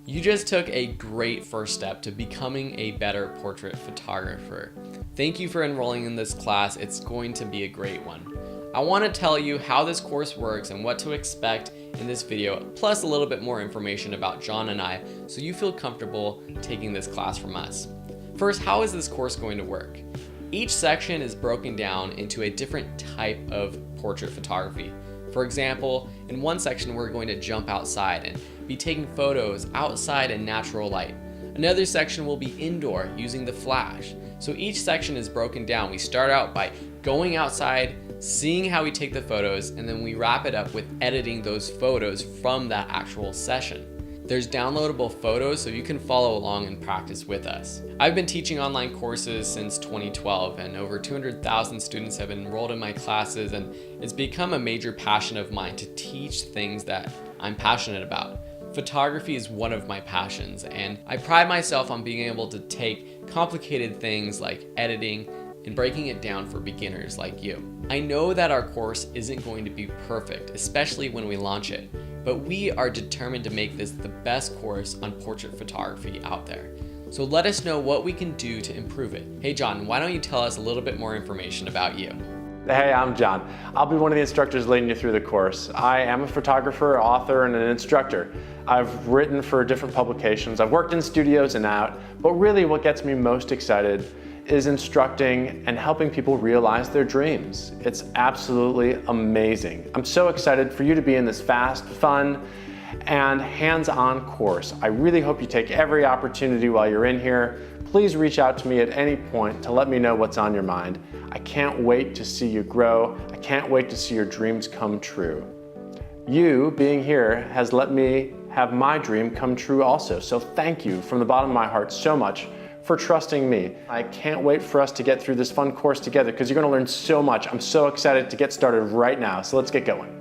You just took a great first step to becoming a better portrait photographer. Thank you for enrolling in this class. It's going to be a great one. I want to tell you how this course works and what to expect in this video, plus a little bit more information about John and I, so you feel comfortable taking this class from us. First, how is this course going to work? Each section is broken down into a different type of portrait photography. For example, in one section we're going to jump outside and be taking photos outside in natural light. Another section will be indoor using the flash. So each section is broken down. We start out by going outside, seeing how we take the photos, and then we wrap it up with editing those photos from that actual session. There's downloadable photos so you can follow along and practice with us. I've been teaching online courses since 2012 and over 200,000 students have enrolled in my classes, and it's become a major passion of mine to teach things that I'm passionate about. Photography is one of my passions, and I pride myself on being able to take complicated things like editing and breaking it down for beginners like you. I know that our course isn't going to be perfect, especially when we launch it, but we are determined to make this the best course on portrait photography out there. So let us know what we can do to improve it. Hey John, why don't you tell us a little bit more information about you? Hey, I'm John. I'll be one of the instructors leading you through the course. I am a photographer, author, and an instructor. I've written for different publications. I've worked in studios and out, but really what gets me most excited is instructing and helping people realize their dreams. It's absolutely amazing. I'm so excited for you to be in this fast, fun, and hands-on course. I really hope you take every opportunity while you're in here. Please reach out to me at any point to let me know what's on your mind. I can't wait to see you grow. I can't wait to see your dreams come true. You being here has let me have my dream come true also. So thank you from the bottom of my heart so much for trusting me. I can't wait for us to get through this fun course together because you're going to learn so much. I'm so excited to get started right now. So let's get going.